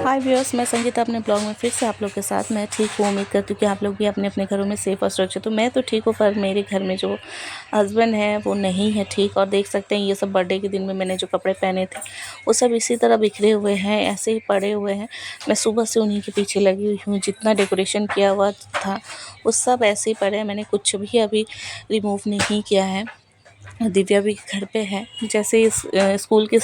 हाय viewers, मैं संगीता अपने blog में फिर से आप लोग के साथ। मैं ठीक हूँ, उम्मीद करती हूँ कि आप लोग भी अपने अपने घरों में सेफ़ और सुरक्षित। तो मैं तो ठीक हूँ, पर मेरे घर में जो हस्बैंड है वो नहीं है ठीक। और देख सकते हैं ये सब बर्थडे के दिन में मैंने जो कपड़े पहने थे वो सब इसी तरह बिखरे हुए हैं, ऐसे ही पड़े हुए हैं। मैं सुबह से उन्हीं के पीछे लगी हुई हूँ। जितना डेकोरेशन किया हुआ था वो सब ऐसे ही पड़े हैं, मैंने कुछ भी अभी रिमूव नहीं किया है। दिव्या भी घर पे है। जैसे इस स्कूल की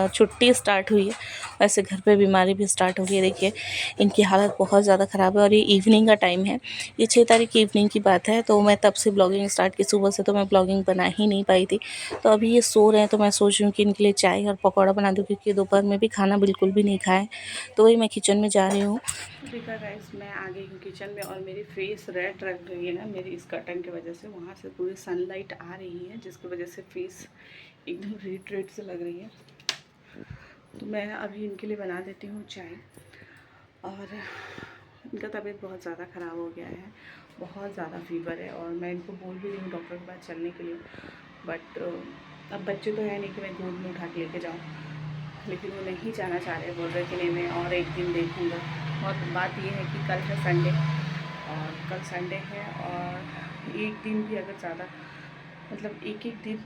छुट्टी स्टार्ट हुई है वैसे घर पे बीमारी भी स्टार्ट हो गई है। देखिए इनकी हालत बहुत ज़्यादा ख़राब है और ये इवनिंग का टाइम है। ये 6 तारीख की इवनिंग की बात है। तो मैं तब से ब्लॉगिंग स्टार्ट की। सुबह से तो मैं ब्लॉगिंग बना ही नहीं पाई थी। तो अभी ये सो रहे हैं तो मैं सोच रही हूँ कि इनके लिए चाय और पकौड़ा बना दूँ, क्योंकि दोपहर में भी खाना बिल्कुल भी नहीं खाएं। तो वही मैं किचन में जा रही हूँ। देखा गाइस, मैं आ गई हूँ किचन में और मेरी फेस रेड रख रही है ना, मेरी इस कर्टन की वजह से। वहाँ से पूरी सनलाइट आ रही है जिसकी वजह से फेस एकदम रेड रेड से लग रही है। तो मैं अभी इनके लिए बना देती हूँ चाय। और इनका तबीयत बहुत ज़्यादा ख़राब हो गया है, बहुत ज़्यादा फीवर है। और मैं इनको बोल भी रही हूँ डॉक्टर के पास चलने के लिए, बट अब बच्चे तो है नहीं कि मैं गोद में उठा के लेके जाऊँ। लेकिन वो नहीं जाना चाह रहे, बोल रहे कि नहीं मैं और एक दिन देखूँगा। और बात ये है कि कल है संडे, और कल संडे है और एक दिन भी अगर ज़्यादा मतलब एक एक दिन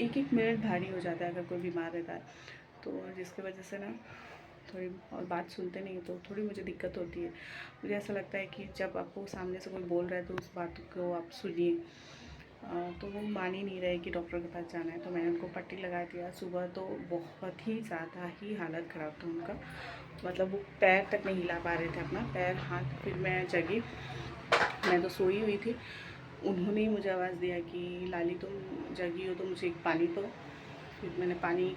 एक एक मिनट भारी हो जाता है अगर कोई बीमार रहता है। तो जिसकी वजह से ना थोड़ी और बात सुनते नहीं तो थोड़ी मुझे दिक्कत होती है। मुझे ऐसा लगता है कि जब आपको सामने से कोई बोल रहा है तो उस बात को आप सुनिए। तो वो मान ही नहीं रहे कि डॉक्टर के पास जाना है। तो मैंने उनको पट्टी लगा दिया। सुबह तो बहुत ही ज़्यादा ही हालत ख़राब था उनका, मतलब वो पैर तक नहीं हिला पा रहे थे अपना, पैर हाथ। फिर मैं जगी, मैं तो सोई हुई थी। उन्होंने ही मुझे आवाज़ दिया कि लाली तुम जगी हो तो मुझे एक पानी दो। फिर मैंने पानी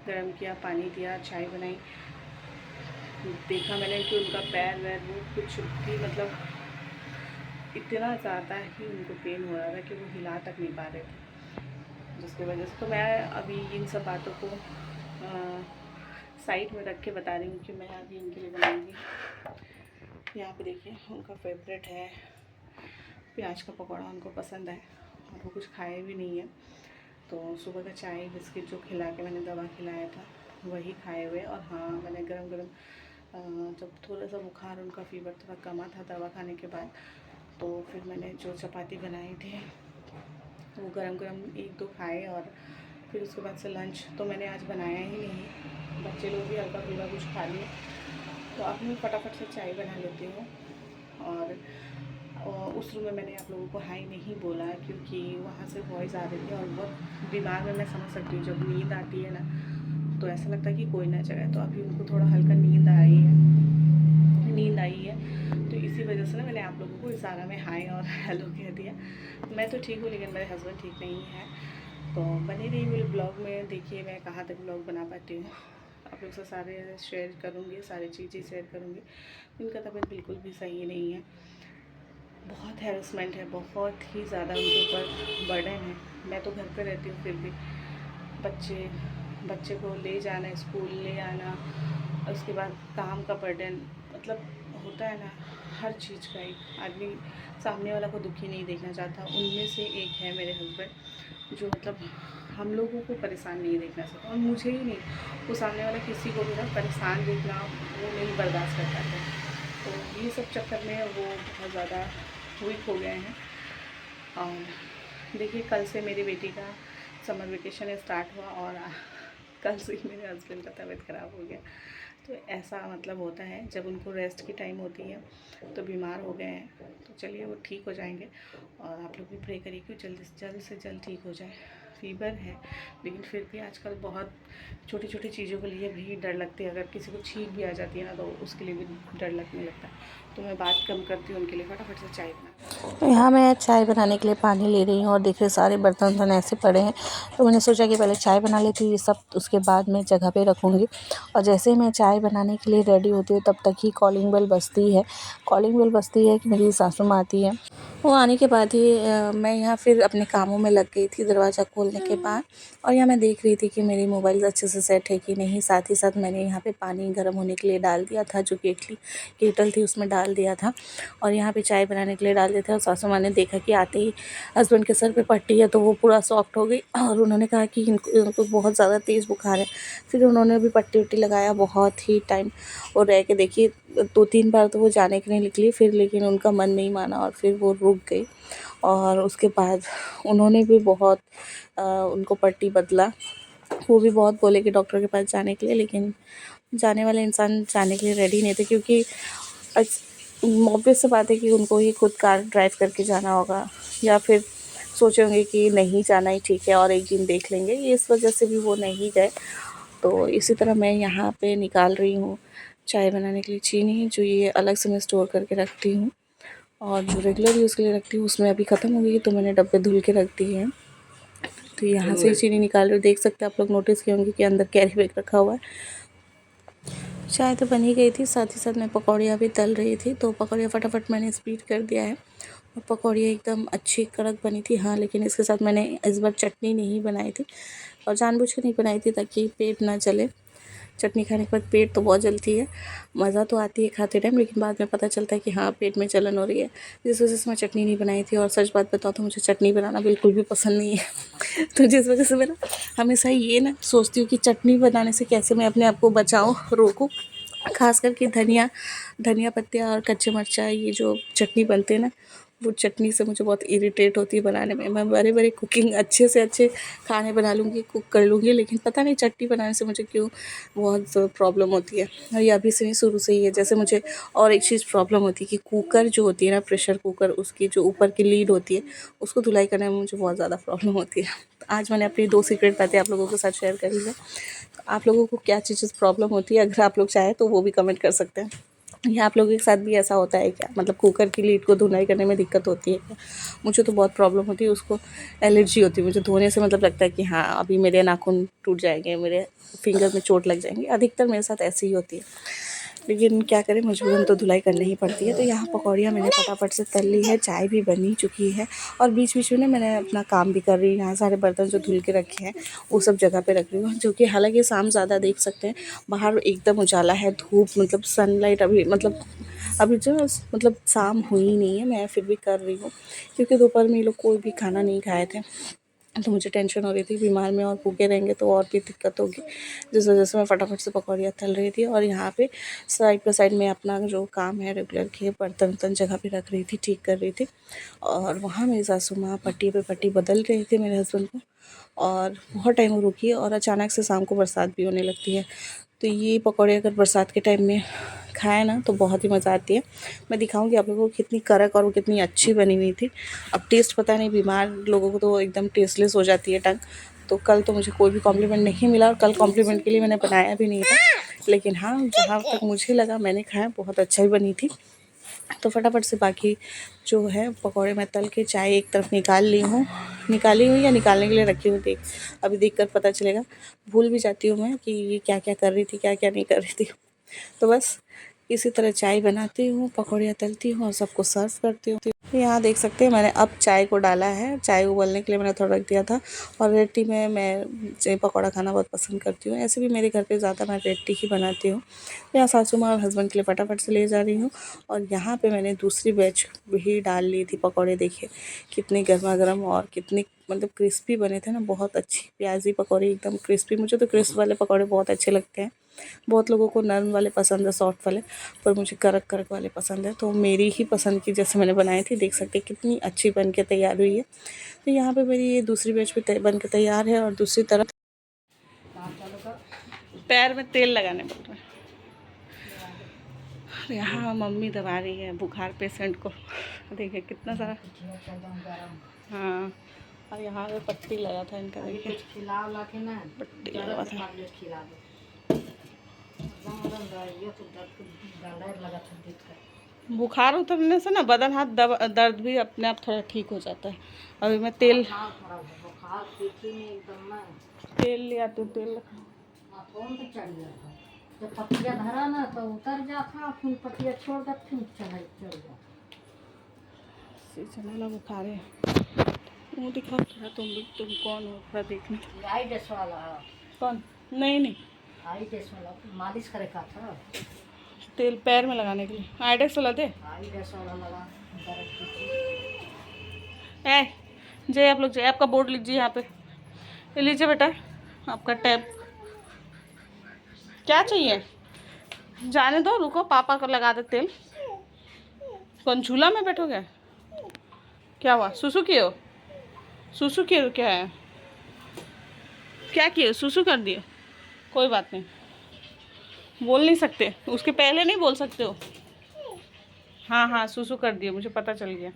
गर्म किया, पानी दिया, चाय बनाई। देखा मैंने कि उनका पैर वैर वो कुछ भी मतलब इतना ज़्यादा ही उनको पेन हो रहा था कि वो हिला तक नहीं पा रहे थे, जिसकी वजह से तो मैं अभी इन सब बातों को साइड में रख के बता रही हूँ कि मैं अभी इनके लिए बनाऊँगी। यहाँ पे देखिए उनका फेवरेट है प्याज का पकौड़ा, उनको पसंद है और वो कुछ खाए भी नहीं है। तो सुबह का चाय बिस्किट जो खिला के मैंने दवा खिलाया था वही खाए हुए। और हाँ, मैंने गरम गरम जब थोड़ा सा बुखार, उनका फीवर थोड़ा कमा था दवा खाने के बाद, तो फिर मैंने जो चपाती बनाए थे वो गरम गरम एक दो खाए। और फिर उसके बाद से लंच तो मैंने आज बनाया ही नहीं। बच्चे लोग भी हल्का फुल्का कुछ खा लिए, तो अब मैं फटाफट से चाय बना लेती हूँ। और उस रूम में मैंने आप लोगों को हाई नहीं बोला क्योंकि वहाँ से वॉइस आ रही थी। और बहुत दिमाग में मैं समझ सकती हूँ जब नींद आती है ना तो ऐसा लगता है कि कोई ना जगह। तो अभी उनको थोड़ा हल्का नींद आई है, तो इसी वजह से ना मैंने आप लोगों को इशारा में हाय और हेलो कह दिया। मैं तो ठीक हूँ लेकिन मेरे हस्बैंड ठीक नहीं है। तो बनी रही मेरे ब्लॉग में, देखिए मैं कहाँ तक ब्लॉग बना पाती हूँ। आप लोग से सारे शेयर करूँगी, सारी चीज़ें शेयर करूँगी। उनका तबीयत बिल्कुल भी सही नहीं है, बहुत हैरेसमेंट है, बहुत ही ज़्यादा उनके ऊपर बर्डन है। मैं तो घर पे रहती हूँ, फिर भी बच्चे को ले जाना, स्कूल ले आना, उसके बाद काम का बर्डन, मतलब होता है ना हर चीज़ का। एक आदमी सामने वाला को दुखी नहीं देखना चाहता। उनमें से एक है मेरे हस्बैंड जो मतलब हम लोगों को परेशान नहीं देखना चाहता, और मुझे ही नहीं, वो सामने वाला किसी को भी ना परेशान देखना वो नहीं बर्दाश्त कर पाते। तो ये सब चक्कर में वो बहुत ज़्यादा वीक हो गए हैं। और देखिए कल से मेरी बेटी का समर वेकेशन स्टार्ट हुआ और कल से ही मेरे हस्बैंड का तबीयत ख़राब हो गया। तो ऐसा मतलब होता है जब उनको रेस्ट की टाइम होती है तो बीमार हो गए हैं। तो चलिए वो ठीक हो जाएंगे, और आप लोग भी प्रे करिए कि जल्द से जल्द ठीक हो जाए। फीवर है लेकिन फिर भी आजकल बहुत छोटी छोटी चीज़ों के लिए भी डर लगती है। अगर किसी को छींक भी आ जाती है ना तो उसके लिए भी डर लगने लगता है। तो मैं बात कम करती हूँ, उनके लिए फटाफट से चाय बना। यहाँ मैं चाय बनाने के लिए पानी ले रही हूँ और देखिए सारे बर्तन वर्तन ऐसे पड़े हैं। तो मैंने सोचा कि पहले चाय बना लेती हूँ ये सब, उसके बाद मैं जगह पे रखूँगी। और जैसे ही मैं चाय बनाने के लिए रेडी होती हूँ तब तक ही कॉलिंग बेल बजती है कि मेरी सासू माँ आती है। वो आने के बाद ही मैं यहाँ फिर अपने कामों में लग गई थी दरवाज़ा खोलने के बाद। और यहाँ मैं देख रही थी कि मेरी मोबाइल अच्छे से सेट है कि नहीं। साथ ही साथ मैंने यहाँ पे पानी गर्म होने के लिए डाल दिया था, जो केटल थी उसमें डाल दिया था। और यहाँ पे चाय बनाने के लिए डाल दिया था। और सासू माँ ने देखा कि आते ही हस्बैंड के सर पे पट्टी है, तो वो पूरा सॉफ्ट हो गई। और उन्होंने कहा कि इनको बहुत ज़्यादा तेज़ बुखार है। फिर उन्होंने भी पट्टी वट्टी लगाया, बहुत ही टाइम और रह के देखिए 2-3 बार तो वो जाने के लिए निकली फिर, लेकिन उनका मन नहीं माना और फिर वो रुक गई। और उसके बाद उन्होंने भी बहुत उनको पट्टी बदला। वो भी बहुत बोले कि डॉक्टर के पास जाने के लिए, लेकिन जाने वाले इंसान जाने के लिए रेडी नहीं थे, क्योंकि ऑब्वियस सी बात है कि उनको ही खुद कार ड्राइव करके जाना होगा, या फिर सोचे होंगे कि नहीं जाना ही ठीक है और एक दिन देख लेंगे, ये इस वजह से भी वो नहीं गए। तो इसी तरह मैं यहाँ पे निकाल रही हूँ चाय बनाने के लिए चीनी, जो ये अलग से मैं स्टोर करके रखती हूँ। और जो रेगुलर यूज़ के लिए रखती हूँ उसमें अभी ख़त्म हो गई है, तो मैंने डब्बे धुल के रख दिए हैं। तो यहाँ से ही चीनी निकाल रही हूँ। देख सकते हैं आप लोग, नोटिस किए होंगे कि अंदर कैरी बैग रखा हुआ है। चाय तो बन ही गई थी, साथ ही साथ मैं पकौड़ियाँ भी तल रही थी, तो पकौड़ियाँ फटाफट मैंने स्पीड कर दिया है। और पकौड़ियाँ एकदम अच्छी कड़क बनी थी। हाँ, लेकिन इसके साथ मैंने इस बार चटनी नहीं बनाई थी, और जानबूझ के नहीं बनाई थी ताकि पेट ना जले। चटनी खाने के बाद पेट तो बहुत जलती है, मज़ा तो आती है खाते टाइम, लेकिन बाद में पता चलता है कि हाँ पेट में जलन हो रही है। जिस वजह से मैं चटनी नहीं बनाई थी। और सच बात बताओ तो मुझे चटनी बनाना बिल्कुल भी पसंद नहीं है। तो जिस वजह से मैं ना हमेशा ये ना सोचती हूँ कि चटनी बनाने से कैसे मैं अपने आप को बचाऊँ, रोकूँ। ख़ास करके धनिया पत्तियाँ और कच्चे मिर्चा, ये जो चटनी बनते हैं ना, वो चटनी से मुझे बहुत इरिटेट होती है बनाने में। मैं बड़े बड़े कुकिंग अच्छे से अच्छे खाने बना लूँगी, कुक कर लूँगी, लेकिन पता नहीं चटनी बनाने से मुझे क्यों बहुत प्रॉब्लम होती है। और ये अभी से नहीं, शुरू से ही है। जैसे मुझे और एक चीज़ प्रॉब्लम होती है कि कुकर जो होती है ना, प्रेशर कुकर, उसकी जो ऊपर की लीड होती है, उसको धुलाई करने में मुझे बहुत ज़्यादा प्रॉब्लम होती है। तो आज मैंने अपनी 2 सीक्रेट बातें आप लोगों के साथ शेयर करी है। तो आप लोगों को क्या चीज़ प्रॉब्लम होती है, अगर आप लोग चाहें तो वो भी कमेंट कर सकते हैं। या आप लोगों के साथ भी ऐसा होता है क्या, मतलब कुकर की लीड को धुनाई करने में दिक्कत होती है क्या? मुझे तो बहुत प्रॉब्लम होती है, उसको एलर्जी होती है। मुझे धोने से मतलब लगता है कि हाँ अभी मेरे नाखून टूट जाएंगे, मेरे फिंगर में चोट लग जाएंगी। अधिकतर मेरे साथ ऐसी ही होती है, लेकिन क्या करें, मजबूरन तो धुलाई करनी ही पड़ती है। तो यहाँ पकौड़ियाँ मैंने फटाफट से तल ली है, चाय भी बनी चुकी है। और बीच बीच में ना मैंने अपना काम भी कर रही हूँ। यहाँ सारे बर्तन जो धुल के रखे हैं वो सब जगह पे रख रही हूँ, जो कि हालांकि शाम ज़्यादा देख सकते हैं बाहर एकदम उजाला है, धूप मतलब सनलाइट अभी मतलब अभी जो मतलब शाम हुई नहीं है, मैं फिर भी कर रही हूँ, क्योंकि दोपहर में ये लोग कोई भी खाना नहीं खाए थे। तो मुझे टेंशन हो रही थी बीमार में और भूखे रहेंगे तो और भी दिक्कत होगी, जिस वजह से मैं फटाफट से पकौड़ियाँ तल रही थी। और यहाँ पे साइड बाय साइड में अपना जो काम है रेगुलर के बर्तन वर्तन जगह पे रख रही थी, ठीक कर रही थी। और वहाँ मेरी सासू माँ पट्टी पे पट्टी बदल रहे थे मेरे हस्बैंड को, और बहुत टाइम वो रुकी। और अचानक से शाम को बरसात भी होने लगती है, तो ये पकौड़े अगर बरसात के टाइम में खाएँ ना तो बहुत ही मज़ा आती है। मैं दिखाऊंगी आप लोगों को कितनी कड़क और वो कितनी अच्छी बनी हुई थी। अब टेस्ट पता नहीं, बीमार लोगों को तो एकदम टेस्टलेस हो जाती है टंग। तो कल तो मुझे कोई भी कॉम्प्लीमेंट नहीं मिला, और कल कॉम्प्लीमेंट के लिए मैंने बनाया भी नहीं था, लेकिन हाँ जहाँ तक मुझे लगा मैंने खाया, बहुत अच्छा ही बनी थी। तो फटाफट से बाकी जो है पकौड़े मैं तल के चाय एक तरफ निकाली हूँ या निकालने के लिए रखी हूँ, अभी देख कर पता चलेगा। भूल भी जाती हूँ मैं कि ये क्या क्या कर रही थी, क्या क्या नहीं कर रही थी। तो बस इसी तरह चाय बनाती हूँ, पकौड़ियाँ तलती हूँ और सबको सर्व करती हूँ। तो यहाँ देख सकते हैं मैंने अब चाय को डाला है, चाय उबलने के लिए मैंने थोड़ा रख दिया था। और रेड टी में मैं चाय पकौड़ा खाना बहुत पसंद करती हूँ, ऐसे भी मेरे घर पे ज़्यादा मैं रेड टी ही बनाती हूँ। यहाँ सासू माँ और हस्बैंड के लिए फटाफट से ले जा रही हूँ। और यहाँ पे मैंने दूसरी बैच भी डाल ली थी पकौड़े, देखिए कितने गर्मा गर्म और कितने मतलब क्रिस्पी बने थे ना, बहुत अच्छी प्याजी पकौड़े एकदम क्रिस्पी। मुझे तो क्रिस्प वाले पकौड़े बहुत अच्छे लगते हैं। बहुत लोगों को नरम वाले पसंद है, सॉफ्ट वाले, पर मुझे कड़क कड़क वाले पसंद है। तो मेरी ही पसंद की जैसे मैंने बनाई थी, देख सकते हैं कितनी अच्छी बन के तैयार हुई है। तो यहाँ पे मेरी ये दूसरी बैच भी बन के तैयार है। और दूसरी तरफ पैर में तेल लगाने पड़ रहा है। यहाँ मम्मी दबा रही है बुखार पेशेंट को, देखिए कितना सारा। हाँ, और यहाँ पे पट्टी लगा था इनका, देखिए पट्टी लगा था। बुखार उतरने से ना बदन हाथ दर्द भी अपने आप थोड़ा ठीक हो जाता है। अभी मैं तेल ले आती हूँ, तेल जब पत्तियाँ धरा ना तो उतर जाता, फिर पत्तियाँ छोड़ कर फिर चढ़ जाता। चना बुखार है। मुँह दिखाओ थोड़ा, तुम कौन हो थोड़ा देखना। आई ड्रेस वाला कौन? नहीं आई ड्रेस वाला मालिश करे का था, तेल पैर में लगाने के लिए। आइडेक्स वाला दे। आई ड्रेस वाला लगा दर्द की। ए जय, आप लोग जय, आपका बोर्ड लीजिए यहाँ पे, ये लीजिए बेटा आपका टैब। क्या चाहिए? जाने दो, रुको, पापा को लगा दे तेल। कौन झूला में बैठोगे? क्या हुआ? सुसु किए हो? सुसु किए हो? क्या है? क्या किए? सुसु कर दिए? कोई बात नहीं, बोल नहीं सकते, उसके पहले नहीं बोल सकते हो। हाँ हाँ सुसु कर दिए, मुझे पता चल गया।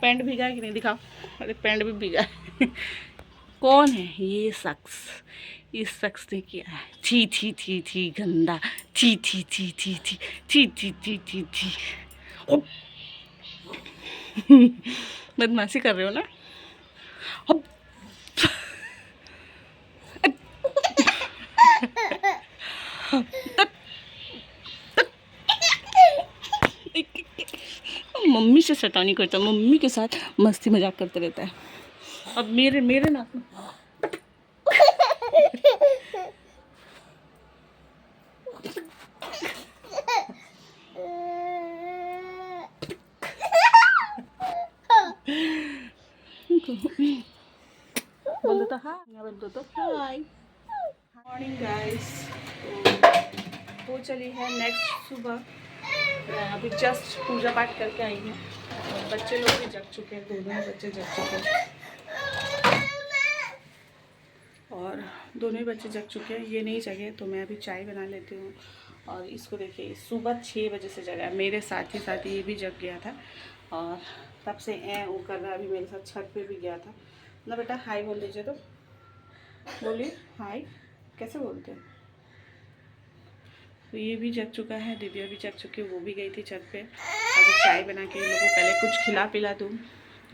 पैंट भीगा है कि नहीं दिखाओ। अरे पैंट भी भीगा है। कौन है ये शख्स? इस शख्स ने किया है। छी छी छी छी गंदा, छी छी छी छी छी छी छी छी छी छी। बदमाशी कर रहे हो ना? मम्मी से शैतानी करता है, मम्मी के साथ मस्ती मजाक करते रहता है। अब मेरे मेरे नाक में बोल दो तो हाय, बोल दो तो हाय। मॉर्निंग गाइस, तो चली है नेक्स्ट सुबह। मैं अभी जस्ट पूजा पाठ करके आई हूँ और बच्चे लोग भी जग चुके हैं, दोनों ही बच्चे जग चुके हैं और दोनों ही बच्चे जग चुके हैं। ये नहीं जगे तो मैं अभी चाय बना लेती हूँ। और इसको देखिए, सुबह 6 बजे से जगा है, मेरे साथ ही ये भी जग गया था और तब से वो कर रहा है। अभी मेरे साथ छत पे भी गया था ना। बेटा हाय बोल दीजिए, तो बोलिए हाय। कैसे बोलते हैं? तो ये भी जग चुका है, दिव्या भी जग चुकी है, वो भी गई थी छत पे। अभी चाय बना के इन लोगों को पहले कुछ खिला पिला दूँ,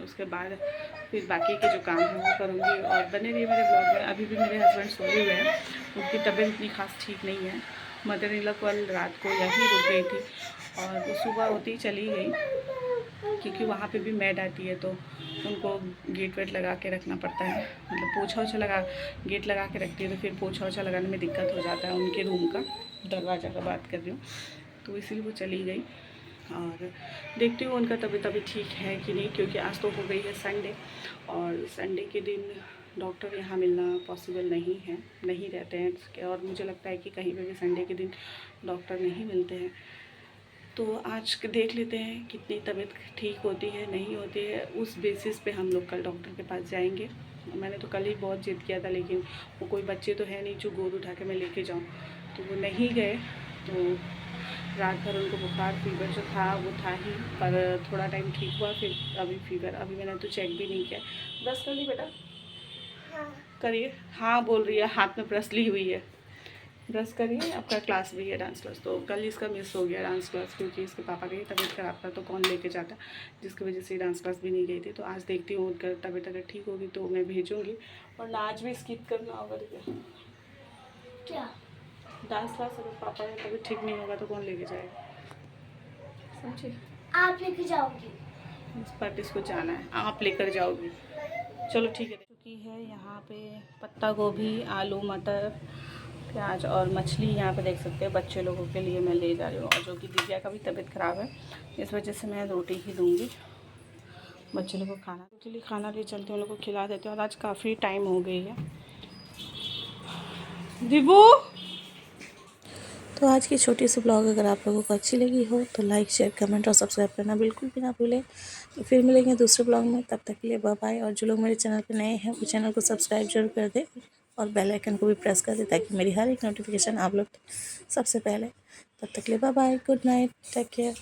उसके बाद फिर बाकी के जो काम है वो करूँगी। और बने रहिए मेरे ब्लॉग में। अभी भी मेरे हस्बैंड सोए हुए हैं, उनकी तबीयत इतनी खास ठीक नहीं है। मदर इन लॉ कल रात को यहीं रुक गई थी और वो सुबह होती ही चली गई, क्योंकि वहाँ पे भी मैड आती है तो उनको गेट वेट लगा के रखना पड़ता है। मतलब पोछा ओछा लगा, गेट लगा के रखती है तो फिर पोछा ओछा लगाने में दिक्कत हो जाता है उनके रूम का, दरवाज़ा का बात कर रही हूँ। तो इसलिए वो चली गई और देखती हूँ उनका तबीयत अभी ठीक है कि नहीं, क्योंकि आज तो हो गई है संडे और संडे के दिन डॉक्टर यहाँ मिलना पॉसिबल नहीं है, नहीं रहते हैं। और मुझे लगता है कि कहीं पे भी संडे के दिन डॉक्टर नहीं मिलते हैं। तो आज देख लेते हैं कितनी तबीयत ठीक होती है नहीं होती है, उस बेसिस पे हम लोग कल डॉक्टर के पास जाएंगे। मैंने तो कल ही बहुत जिद किया था, लेकिन वो कोई बच्चे तो है नहीं जो गोद उठा के मैं लेके जाऊँ, तो वो नहीं गए। तो रात भर उनको बुखार फीवर जो था वो था ही, पर थोड़ा टाइम ठीक हुआ, फिर अभी फीवर। अभी मैंने तो चेक भी नहीं किया। ब्रश कर ली बेटा? करिए। हाँ बोल रही है, हाथ में ब्रश ली हुई है। ब्रश करिए, आपका क्लास भी है डांस क्लास। तो कल इसका मिस हो गया डांस क्लास, क्योंकि इसके पापा की तबीयत ख़राब था तो कौन लेके जाता, जिसकी वजह से डांस क्लास भी नहीं गई थी। तो आज देखती हूँ उनका तबीयत अगर ठीक होगी तो मैं भेजूँगी, और आज भी स्किप करना होगा। क्या डांस क्लास अगर पापा का तबीयत ठीक नहीं होगा तो कौन लेके जाएगा, समझे? आप लेके जाओगी? इस पार्टी को जाना है, आप लेकर जाओगी। चलो ठीक है। चुकी है यहाँ पे पत्ता गोभी, आलू, मटर, प्याज और मछली यहाँ पे देख सकते हैं। बच्चे लोगों के लिए मैं ले जा रही हूँ, और जो कि दिव्या का भी तबीयत ख़राब है, इस वजह से मैं रोटी ही दूँगी। बच्चे लोगों को खाना के लिए खाना ले चलते हैं, उन लोगों को खिला देते हैं। और आज काफ़ी टाइम हो गई है। दिवू, तो आज की छोटी सी ब्लॉग अगर आप लोगों को अच्छी लगी हो तो लाइक शेयर कमेंट और सब्सक्राइब करना बिल्कुल भी ना भूलें। तो फिर मिलेंगे दूसरे ब्लॉग में, तब तक के लिए बाय बाय। और जो लोग मेरे चैनल पे नए हैं वो चैनल को सब्सक्राइब जरूर कर दें और बेल आइकन को भी प्रेस कर दें, ताकि मेरी हर एक नोटिफिकेशन आप लोग सबसे पहले। तब तक के लिए bye bye, good night, take care.